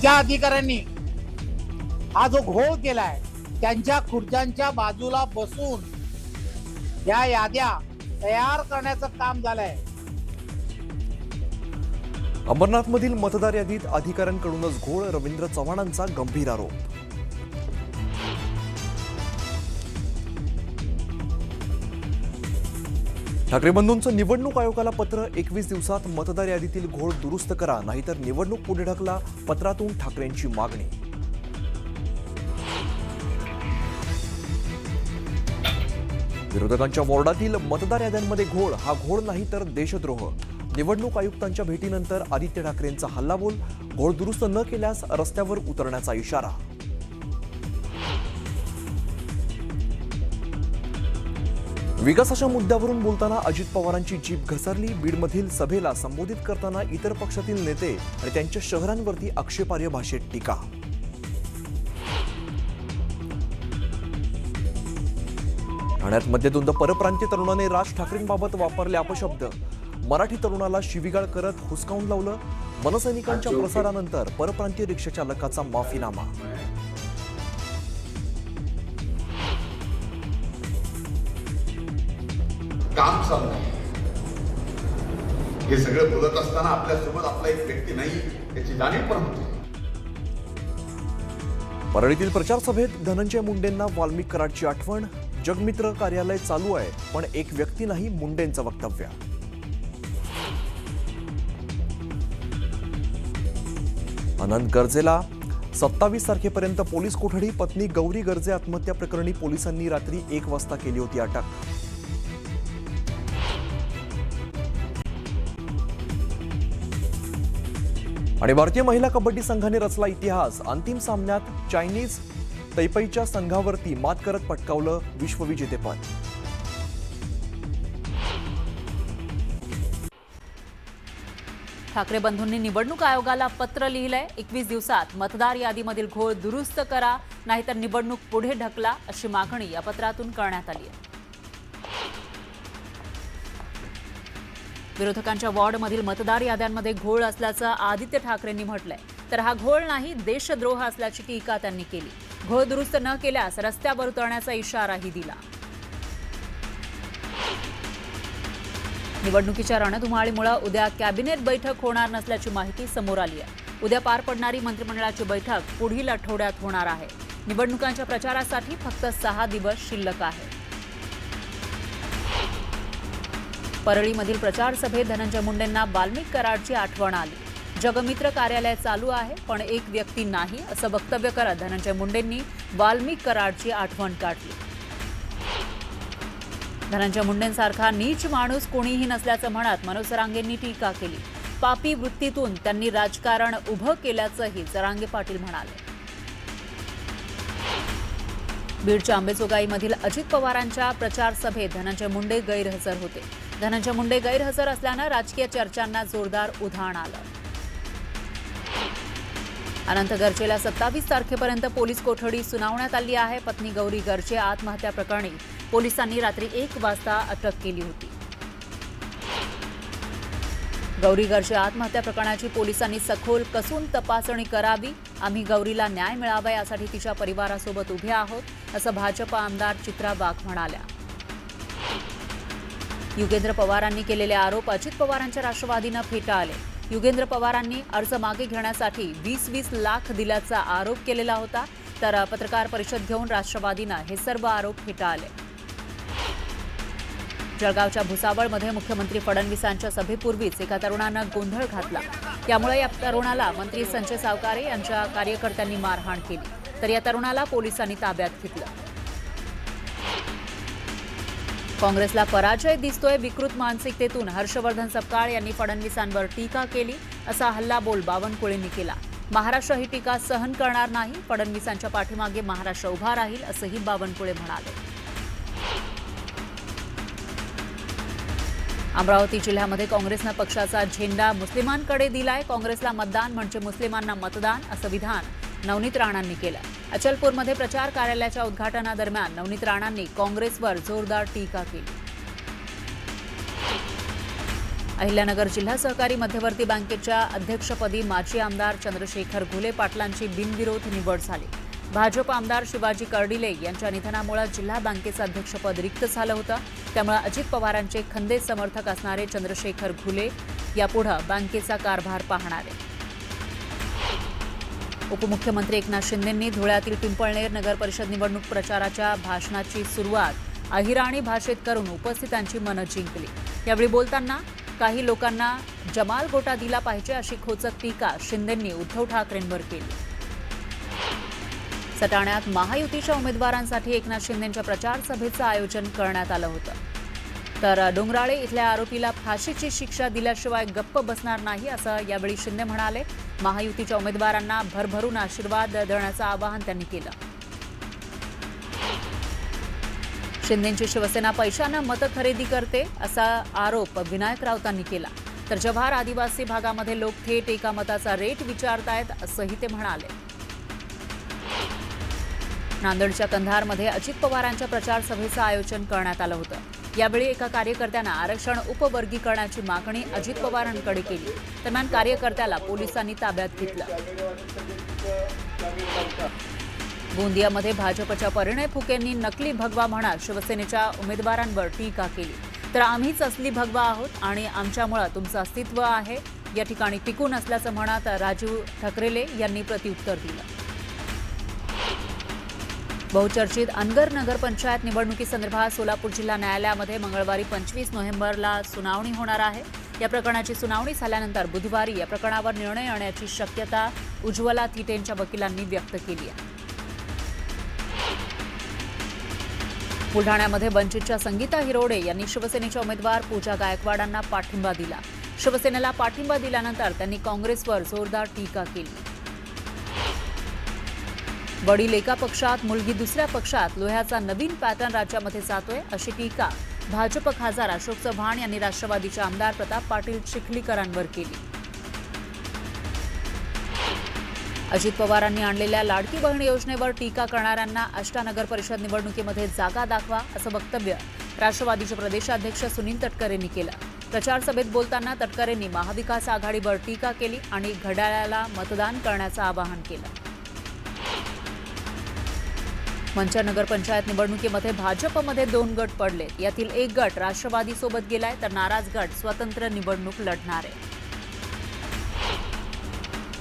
ज्या अधिकाऱ्यांनी हा जो घोळ केलाय त्यांच्या खुर्च्यांच्या बाजूला बसून या याद्या तयार करण्याचं काम झालंय। अंबरनाथमधील मतदार यादीत अधिकाऱ्यांकडूनच घोळ, रवींद्र चव्हाणांचा गंभीर आरोप। ठाकरे बंधूंचं निवडणूक आयोगाला पत्र, 21 दिवसात मतदार यादीतील घोळ दुरुस्त करा, नाहीतर निवडणूक पुढे ढकला, पत्रातून ठाकरेंची मागणी। विरोधकांच्या वॉर्डातील मतदार याद्यांमध्ये घोळ, हा घोळ नाही तर देशद्रोह। निवडणूक आयुक्तांच्या भेटीनंतर आदित्य ठाकरेंचा हल्लाबोल, घोळ दुरुस्त न केल्यास रस्त्यावर उतरण्याचा इशारा। विकासाच्या मुद्द्यावरून बोलताना अजित पवारांची जीभ घसरली। बीडमधील सभेला संबोधित करताना इतर पक्षातील नेते आणि त्यांच्या शहरांवरती आक्षेपार्ह भाषेत टीका। ठाण्यात मध्यदुंद परप्रांतीय तरुणाने राज ठाकरेंबाबत वापरले अपशब्द, मराठी तरुणाला शिवीगाळ करत हुसकावून लावलं। मनसैनिकांच्या प्रसारानंतर परप्रांतीय रिक्षा चालकाचा माफीनामा। काम चालू आहे हे सगळं बोलत असताना आपल्यासोबत आपला एक व्यक्ती नाही याची जाणीव पण होते। परळीतील प्रचार सभेत धनंजय मुंडेंना वाल्मिक कराडची आठवण, जगमित्र कार्यालय चालू आहे पण एक व्यक्ती नाही, मुंडेंचं वक्तव्य। अनंत गर्जेला 27 तारखेपर्यंत पोलीस कोठडी, पत्नी गौरी गर्जे आत्महत्या प्रकरणी पोलिसांनी रात्री 1 वाजता केली होती अटक। आणि भारतीय महिला कबड्डी संघाने रचला इतिहास, अंतिम सामन्यात चायनीज तैपैच्या संघावरती मात करत पटकावलं विश्वविजेतेपद। ठाकरे बंधूंनी निवडणूक आयोगाला पत्र लिहिलंय, 21 दिवसात मतदार यादीमधील घोळ दुरुस्त करा, नाहीतर निवडणूक पुढे ढकला, अशी मागणी या पत्रातून करण्यात आली आहे। विरोधकांच्या वॉर्डमधील मतदार याद्यांमध्ये घोळ असल्याचं आदित्य ठाकरेंनी म्हटलंय, तर हा घोळ नाही देशद्रोह असल्याची टीका त्यांनी केली। घोळ दुरुस्त न केल्यास रस्त्यावर उतरण्याचा इशाराही दिला। निवडणुकीच्या रणधुमाळीमुळे उद्या कॅबिनेट बैठक होणार नसल्याची माहिती समोर आली आहे। उद्या पार पडणारी मंत्रिमंडळाची बैठक पुढील आठवड्यात होणार आहे। निवडणुकांच्या प्रचारासाठी फक्त 6 दिवस शिल्लक आहे। परळीमधील प्रचार सभेत धनंजय मुंडेंना वाल्मिक कराडची आठवण आली। जगमित्र कार्यालय चालू आहे पण एक व्यक्ती नाही, असं वक्तव्य करत धनंजय मुंडेंनी वाल्मिक कराडची आठवण काढली। धनंजय मुंडेंसारखा नीच माणूस कोणीही नसल्याचं म्हणत मनोज जरांगेंनी टीका केली। पापी वृत्तीतून त्यांनी राजकारण उभं केल्याचंही जरांगे पाटील म्हणाले। बीडच्या आंबेजोगाईमधील अजित पवारांच्या प्रचार सभेत धनंजय मुंडे गैरहजर होते। धनंजय मुंडे गैरहजर असल्यानं राजकीय चर्चांना जोरदार उधाण आलं। अनंत गर्जेला 27 तारखेपर्यंत पोलीस कोठडी सुनावण्यात आली आहे। पत्नी गौरी गर्जे आत्महत्या प्रकरणी पोलिसांनी रात्री 1 वाजता अटक केली होती। गौरी गर्जे आत्महत्या प्रकरणाची पोलिसांनी सखोल कसून तपासणी करावी। आम्ही गौरीला न्याय मिळावा यासाठी तिच्या परिवारासोबत उभे आहोत, असं भाजप आमदार चित्रा वाघ म्हणाल्या। युगेंद्र पवारांनी केलेले आरोप अजित पवारांच्या राष्ट्रवादीनं फेटाळले। युगेंद्र पवारांनी अर्ज मागे घेण्यासाठी 20-20 लाख दिल्याचा आरोप केलेला होता, तर पत्रकार परिषद घेऊन राष्ट्रवादीनं हे सर्व आरोप फेटाळले। जळगावच्या भुसावळमध्ये मुख्यमंत्री फडणवीसांच्या सभेपूर्वीच एका तरुणानं गोंधळ घातला। त्यामुळे या तरुणाला मंत्री संजय सावकारे यांच्या कार्यकर्त्यांनी मारहाण केली, तर या तरुणाला पोलिसांनी ताब्यात घेतलं। काँग्रेसला पराजय दिसतोय, विकृत मानसिकतेतून हर्षवर्धन सपकाळ यांनी फडणवीसांवर टीका केली, असा हल्लाबोल बावनकुळेंनी केला। महाराष्ट्र ही टीका सहन करणार नाही, फडणवीसांच्या पाठीमागे महाराष्ट्र उभा राहील, असंही बावनकुळे म्हणाले। अमरावती जिल्ह्यामध्ये काँग्रेसनं पक्षाचा झेंडा मुस्लिमांकडे दिलाय। काँग्रेसला मतदान म्हणजे मुस्लिमांना मतदान, असं विधान नवनीत राणांनी केलं। अचलपूरमध्ये प्रचार कार्यालयाच्या उद्घाटनादरम्यान नवनीत राणांनी काँग्रेसवर जोरदार टीका केली। अहिल्यानगर जिल्हा सहकारी मध्यवर्ती बँकेच्या अध्यक्षपदी माजी आमदार चंद्रशेखर घुले पाटलांची बिनविरोध निवड झाली. भाजप आमदार शिवाजी कर्डिले यांच्या निधनामुळे जिल्हा बँकेचं अध्यक्षपद रिक्त झालं होतं. त्यामुळे अजित पवारांचे खंदे समर्थक असणारे चंद्रशेखर घुले यापुढे बँकेचा कारभार पाहणार आहेत. उपमुख्यमंत्री एकनाथ शिंदेंनी धुळ्यातील पिंपळनेर नगर परिषद निवडणूक प्रचाराच्या भाषणाची सुरुवात अहिराणी भाषेत करून उपस्थितांची मनं जिंकली. यावेळी बोलताना काही लोकांना जमाल गोटा दिला पाहिजे अशी खोचक टीका शिंदेंनी उद्धव ठाकरेंवर केली. सटाण्यात महायुतीच्या उमेदवारांसाठी एकनाथ शिंदेंच्या प्रचार सभेचं आयोजन करण्यात आलं होतं. तर डोंगराळे इथल्या आरोपीला फाशीची शिक्षा दिल्याशिवाय गप्प बसणार नाही असं यावेळी शिंदे म्हणाले. महायुतीच्या उमेदवारांना भरभरून आशीर्वाद देण्याचं आवाहन त्यांनी केलं. शिंदेंची शिवसेना पैशानं मतं खरेदी करते असा आरोप विनायक राऊतांनी केला. तर जव्हार आदिवासी भागामध्ये लोक थेट एका मताचा रेट विचारतायत असंही ते म्हणाले. नांदेडच्या कंधारमध्ये अजित पवारांच्या प्रचार सभेचं आयोजन करण्यात आलं होतं. यावेळी एका कार्यकर्त्यानं आरक्षण उपवर्गीकरणाची मागणी अजित पवारांकडे केली. दरम्यान कार्यकर्त्याला पोलिसांनी ताब्यात घेतलं. गोंदियामध्ये भाजपच्या परिणय फुकेंनी नकली भगवा म्हणत शिवसेनेच्या उमेदवारांवर टीका केली. तर आम्हीच असली भगवा आहोत आणि आमच्यामुळे तुमचं अस्तित्व आहे या ठिकाणी टिकून असल्याचं म्हणत राजीव ठाकरेले यांनी प्रत्युत्तर दिलं. बहुचर्चित अनगर नगरपंचायत निवडणुकीसंदर्भात सोलापूर जिल्हा न्यायालयामध्ये मंगळवारी 25 नोव्हेंबरला सुनावणी होणार आहे. या प्रकरणाची सुनावणी झाल्यानंतर बुधवारी या प्रकरणावर निर्णय येण्याची शक्यता उज्ज्वला थिटेंच्या वकिलांनी व्यक्त केली आहे. बुलढाण्यामध्ये वंचितच्या संगीता हिरोडे यांनी शिवसेनेच्या उमेदवार पूजा गायकवाडांना पाठिंबा दिला. शिवसेनेला पाठिंबा दिल्यानंतर त्यांनी काँग्रेसवर जोरदार टीका केली. वडील एका पक्षात मुलगी दुसऱ्या पक्षात लोह्याचा नवीन पॅटर्न राज्यामध्ये जातोय अशी टीका भाजप खासदार अशोक चव्हाण यांनी राष्ट्रवादीचे आमदार प्रताप पाटील चिखलीकरांवर केली. अजित पवारांनी आणलेल्या लाडकी बहीण योजनेवर टीका करणाऱ्यांना आष्टा नगर परिषद निवडणुकीमध्ये जागा दाखवा असं वक्तव्य राष्ट्रवादीचे प्रदेशाध्यक्ष सुनील तटकरे यांनी केलं. प्रचार सभेत बोलताना तटकरेंनी महाविकास आघाडीवर टीका केली आणि घड्याळाला मतदान करण्याचं आवाहन केलं. मंचर नगरपंचायत निवडणुकीमध्ये भाजपमध्ये 2 गट पडले. यातील एक गट राष्ट्रवादीसोबत गेलाय तर नाराज गट स्वतंत्र निवडणूक लढणार आहे.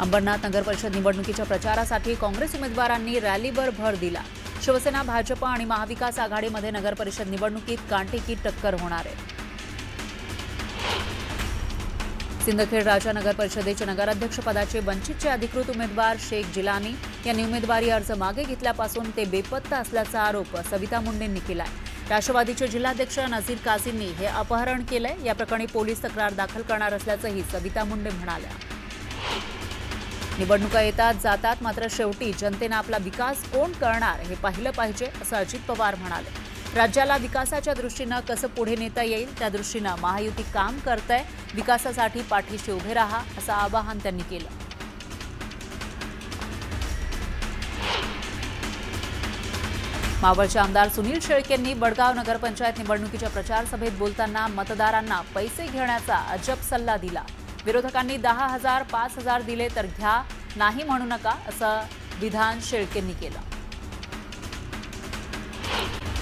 अंबरनाथ नगर परिषद निवडणुकीच्या प्रचारासाठी काँग्रेस उमेदवारांनी रॅलीवर भर दिला. शिवसेना भाजप आणि महाविकास आघाडीमध्ये नगर परिषद निवडणुकीत कांटेकी टक्कर होणार आहे. सिंदखेड राजा नगर परिषदेच्या नगराध्यक्षपदाचे वंचितचे अधिकृत उमेदवार शेख जिलानी यांनी उमेदवारी अर्ज मागे घेतल्यापासून ते बेपत्ता असल्याचा आरोप सविता मुंडेंनी केलाय. राष्ट्रवादीचे जिल्हाध्यक्ष नझीर काझींनी हे अपहरण केलंय. या प्रकरणी पोलीस तक्रार दाखल करणार असल्याचंही सविता मुंडे म्हणाल्या. निवडणुका येतात जातात, मात्र शेवटी जनतेनं आपला विकास कोण करणार हे पाहिलं पाहिजे असं अजित पवार म्हणाले. राज्याला विकासाच्या दृष्टीनं कसं पुढे नेता येईल त्या दृष्टीनं महायुती काम करतंय. विकासासाठी पाठीशी उभे राहा असं आवाहन त्यांनी केलं. मावळचे आमदार सुनील शेळकेंनी बडगाव नगरपंचायत निवडणुकीच्या प्रचार सभेत बोलताना मतदारांना पैसे घेण्याचा अजब सल्ला दिला. विरोधकांनी 10,000 5,000 दिले तर घ्या, नाही म्हणू नका असं विधान शेळकेंनी केलं.